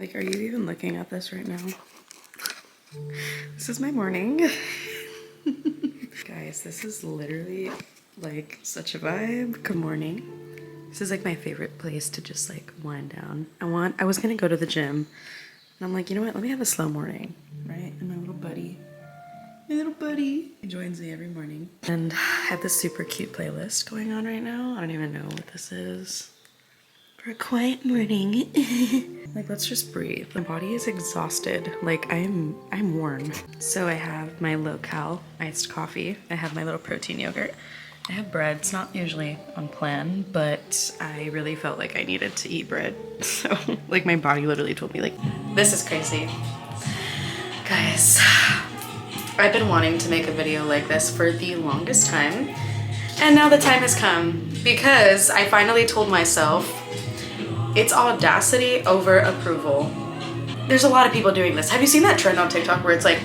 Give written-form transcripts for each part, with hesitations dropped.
Like, are you even looking at this right now? This is my morning. Guys, this is literally like such a vibe. Good morning. This is like my favorite place to just like wind down. I was gonna go to the gym and I'm like, you know what? Let me have a slow morning, right? And my little buddy, he joins me every morning. And I have this super cute playlist going on right now. I don't even know what this is. For a quiet morning. Like, let's just breathe. My body is exhausted. Like, I'm worn. So I have my low-cal iced coffee. I have my little protein yogurt. I have bread. It's not usually on plan, but I really felt like I needed to eat bread. So, like, my body literally told me, like, this is crazy. Guys, I've been wanting to make a video like this for the longest time. And now the time has come because I finally told myself it's audacity over approval. There's a lot of people doing this. Have you seen that trend on TikTok where it's like,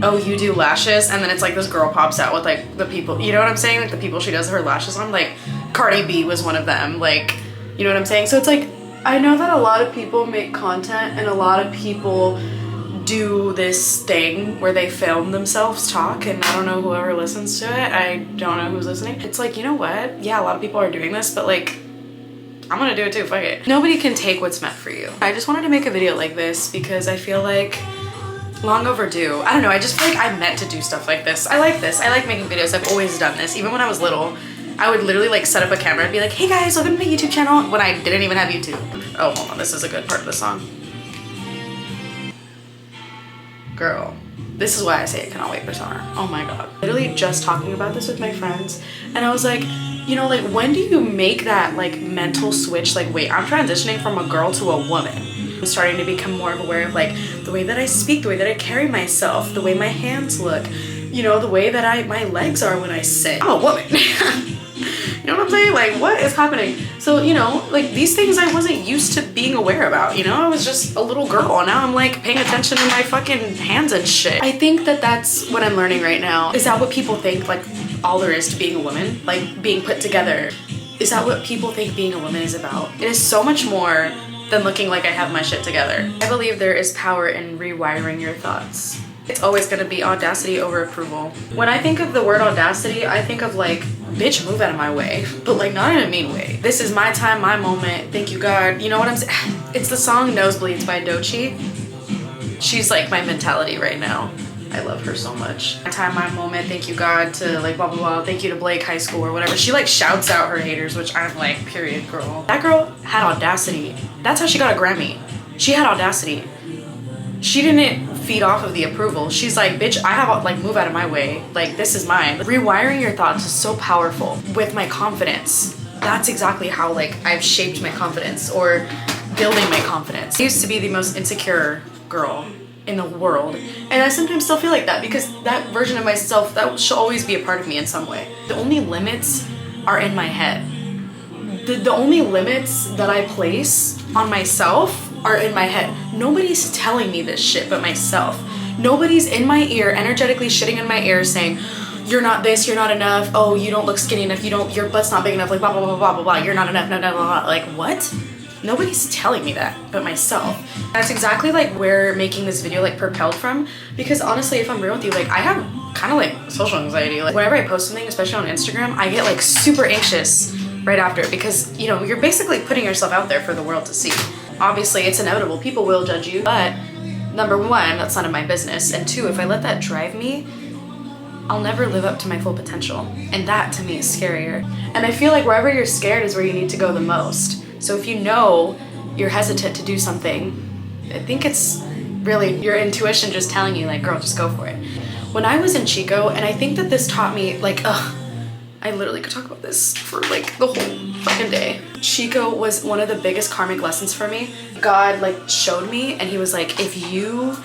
oh, you do lashes? And then it's like this girl pops out with like the people, you know what I'm saying? Like the people she does her lashes on. Like Cardi B was one of them. Like, you know what I'm saying? So it's like, I know that a lot of people make content and a lot of people do this thing where they film themselves talk, and I don't know whoever listens to it. I don't know who's listening. It's like, you know what? Yeah, a lot of people are doing this, but like, I'm gonna do it too, fuck it. Nobody can take what's meant for you. I just wanted to make a video like this because I feel like long overdue. I don't know, I just feel like I'm meant to do stuff like this. I like this, I like making videos. I've always done this. Even when I was little, I would literally like set up a camera and be like, hey guys, welcome to my YouTube channel, when I didn't even have YouTube. Oh, hold on, this is a good part of the song. Girl, this is why I say I cannot wait for summer. Oh my God. Literally just talking about this with my friends, and I was like, you know, like, when do you make that like mental switch? Like, wait, I'm transitioning from a girl to a woman. I'm starting to become more aware of like the way that I speak, the way that I carry myself, the way my hands look, you know, the way that my legs are when I sit. I'm a woman. You know what I'm saying? Like, what is happening? So, you know, like these things I wasn't used to being aware about, you know? I was just a little girl, and now I'm like paying attention to my fucking hands and shit. I think that that's what I'm learning right now. Is that what people think, like, all there is to being a woman? Like, being put together? Is that what people think being a woman is about? It is so much more than looking like I have my shit together. I believe there is power in rewiring your thoughts. It's always gonna be audacity over approval. When I think of the word audacity, I think of like, bitch, move out of my way. But like, not in a mean way. This is my time, my moment, thank you God. You know what I'm saying? It's the song Nosebleeds by Doechii. She's like my mentality right now. I love her so much. My time, my moment, thank you God to like blah blah blah, thank you to Blake High School or whatever. She like shouts out her haters, which I'm like, period, girl. That girl had audacity. That's how she got a Grammy. She had audacity. She didn't feed off of the approval. She's like, bitch, I have, like, move out of my way. Like, this is mine. Rewiring your thoughts is so powerful. With my confidence, that's exactly how, like, I've shaped my confidence or building my confidence. I used to be the most insecure girl in the world. And I sometimes still feel like that because that version of myself, that should always be a part of me in some way. The only limits are in my head. The only limits that I place on myself are in my head. Nobody's telling me this shit but myself. Nobody's in my ear, energetically shitting in my ear saying, you're not this, you're not enough, oh, you don't look skinny enough, your butt's not big enough, like blah, blah, blah, blah, blah, blah, you're not enough, no, no, blah, blah. Like, what? Nobody's telling me that but myself. That's exactly like where making this video like propelled from, because honestly, if I'm real with you, like I have kind of like social anxiety. Like whenever I post something, especially on Instagram, I get like super anxious right after because, you know, you're basically putting yourself out there for the world to see. Obviously, it's inevitable. People will judge you, but number one, that's none of my business. And two, if I let that drive me, I'll never live up to my full potential. And that, to me, is scarier. And I feel like wherever you're scared is where you need to go the most. So if you know you're hesitant to do something, I think it's really your intuition just telling you, like, girl, just go for it. When I was in Chico, and I think that this taught me, like, I literally could talk about this for like the whole fucking day. Chico was one of the biggest karmic lessons for me. God like showed me, and he was like, if you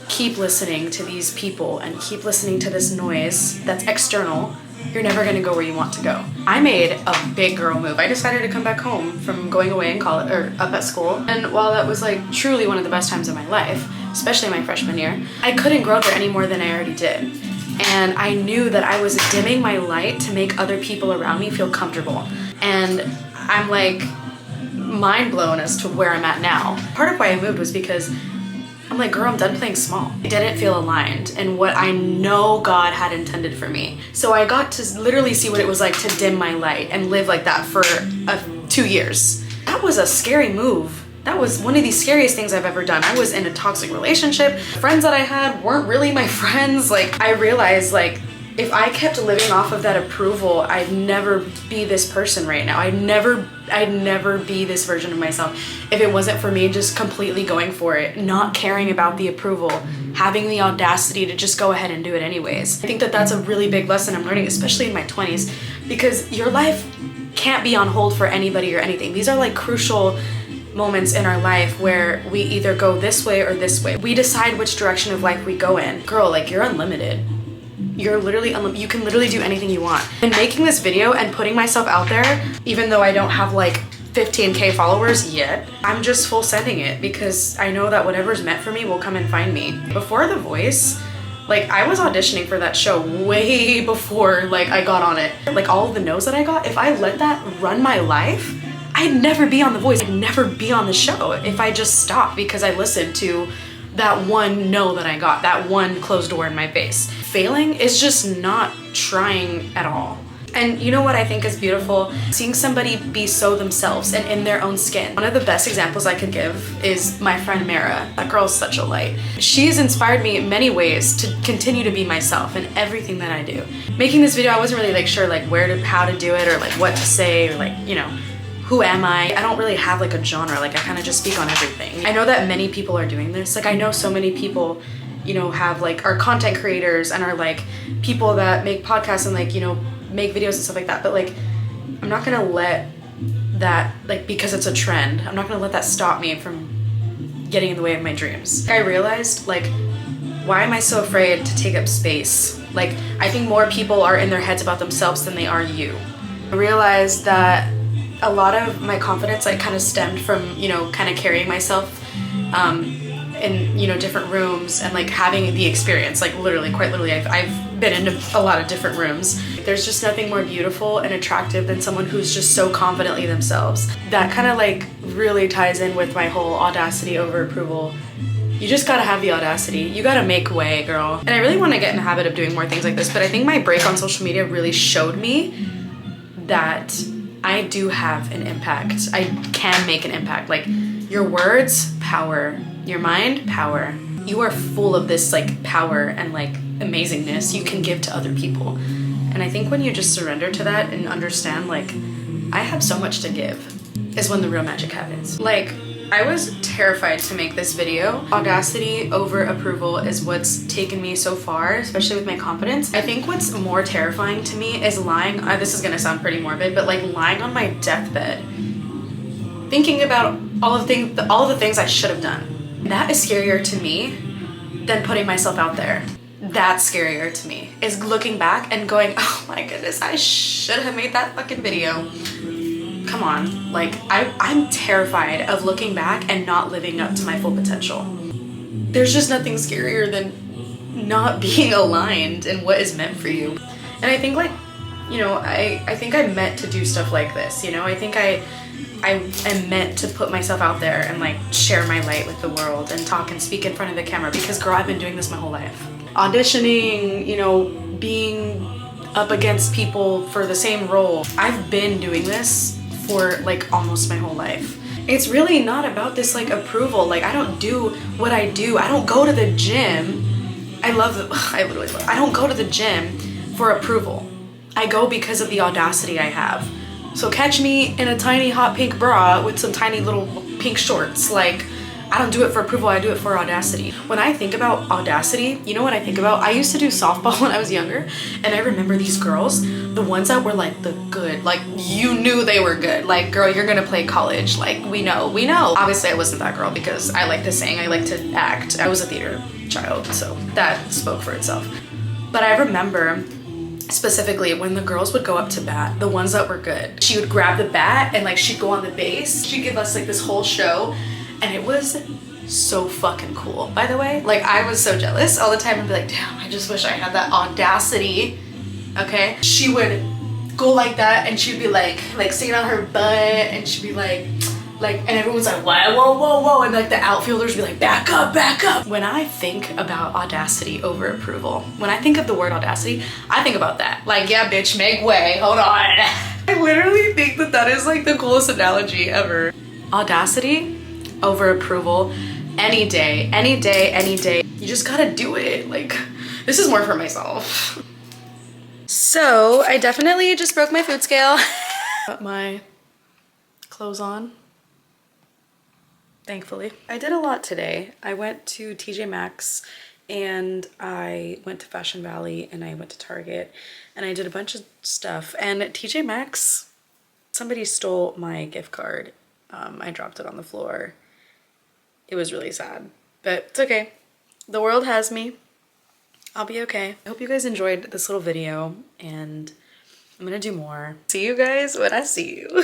keep listening to these people and keep listening to this noise that's external, you're never gonna go where you want to go. I made a big girl move. I decided to come back home from going away in college or up at school. And while that was like truly one of the best times of my life, especially my freshman year, I couldn't grow there any more than I already did. And I knew that I was dimming my light to make other people around me feel comfortable. And I'm like, mind blown as to where I'm at now. Part of why I moved was because I'm like, girl, I'm done playing small. I didn't feel aligned in what I know God had intended for me. So I got to literally see what it was like to dim my light and live like that for 2 years. That was a scary move. That was one of the scariest things I've ever done. I was in a toxic relationship. Friends that I had weren't really my friends. Like, I realized, like, if I kept living off of that approval, I'd never be this person right now. I'd never be this version of myself if it wasn't for me just completely going for it, not caring about the approval, having the audacity to just go ahead and do it anyways. I think that that's a really big lesson I'm learning, especially in my 20s, because your life can't be on hold for anybody or anything. These are like crucial moments in our life where we either go this way or this way. We decide which direction of life we go in. Girl, like, you're unlimited. You're literally you can literally do anything you want. And making this video and putting myself out there, even though I don't have like 15K followers yet, I'm just full sending it because I know that whatever's meant for me will come and find me. Before The Voice, like, I was auditioning for that show way before like I got on it. Like, all of the no's that I got, if I let that run my life, I'd never be on The Voice. I'd never be on the show if I just stopped because I listened to that one no that I got, that one closed door in my face. Failing is just not trying at all. And you know what I think is beautiful? Seeing somebody be so themselves and in their own skin. One of the best examples I could give is my friend Mara. That girl's such a light. She's inspired me in many ways to continue to be myself in everything that I do. Making this video, I wasn't really like sure like how to do it or like what to say or like, you know, who am I? I don't really have like a genre, like I kind of just speak on everything. I know that many people are doing this. Like, I know so many people, you know, have like, are content creators and are like people that make podcasts and like, you know, make videos and stuff like that. But like, I'm not gonna let that, like, because it's a trend, I'm not gonna let that stop me from getting in the way of my dreams. I realized, like, why am I so afraid to take up space? Like, I think more people are in their heads about themselves than they are you. I realized that a lot of my confidence like kind of stemmed from, you know, kind of carrying myself in, you know, different rooms and like having the experience, like literally, quite literally, I've been in a lot of different rooms. There's just nothing more beautiful and attractive than someone who's just so confidently themselves. That kind of like really ties in with my whole audacity over approval. You just gotta have the audacity. You gotta make way, girl. And I really want to get in the habit of doing more things like this, but I think my break on social media really showed me that I do have an impact. I can make an impact. Like, your words, power. Your mind, power. You are full of this like power and like amazingness you can give to other people. And I think when you just surrender to that and understand like, I have so much to give, is when the real magic happens. Like, I was terrified to make this video. Audacity over approval is what's taken me so far, especially with my confidence. I think what's more terrifying to me is lying, this is gonna sound pretty morbid, but like lying on my deathbed, thinking about all of the things I should have done. That is scarier to me than putting myself out there. That's scarier to me, is looking back and going, oh my goodness, I should have made that fucking video. Come on, like, I'm terrified of looking back and not living up to my full potential. There's just nothing scarier than not being aligned in what is meant for you. And I think, like, you know, I think I'm meant to do stuff like this, you know? I think I am meant to put myself out there and like share my light with the world and talk and speak in front of the camera, because girl, I've been doing this my whole life. Auditioning, you know, being up against people for the same role. I've been doing this for like almost my whole life. It's really not about this like approval. Like, I don't do what I do. I don't go to the gym. I don't go to the gym for approval. I go because of the audacity I have. So catch me in a tiny hot pink bra with some tiny little pink shorts. Like, I don't do it for approval, I do it for audacity. When I think about audacity, you know what I think about? I used to do softball when I was younger, and I remember these girls, the ones that were like the good, like you knew they were good. Like, girl, you're gonna play college. Like, we know. Obviously I wasn't that girl because I like to sing, I like to act. I was a theater child, so that spoke for itself. But I remember specifically when the girls would go up to bat, the ones that were good, she would grab the bat and like she'd go on the base. She'd give us like this whole show, and it was so fucking cool, by the way. Like, I was so jealous all the time and be like, damn, I just wish I had that audacity. Okay, she would go like that and she'd be like sitting on her butt and she'd be like, Like, and everyone's like, whoa, whoa, whoa, whoa. And like the outfielders be like, back up, back up. When I think about audacity over approval, when I think of the word audacity, I think about that. Like, yeah, bitch, make way, hold on. I literally think that that is like the coolest analogy ever. Audacity over approval, any day, any day, any day. You just gotta do it. Like, this is more for myself. So I definitely just broke my food scale. Put my clothes on. Thankfully. I did a lot today. I went to TJ Maxx and I went to Fashion Valley and I went to Target and I did a bunch of stuff. And at TJ Maxx, somebody stole my gift card. I dropped it on the floor. It was really sad, but it's okay. The world has me. I'll be okay. I hope you guys enjoyed this little video and I'm gonna do more. See you guys when I see you.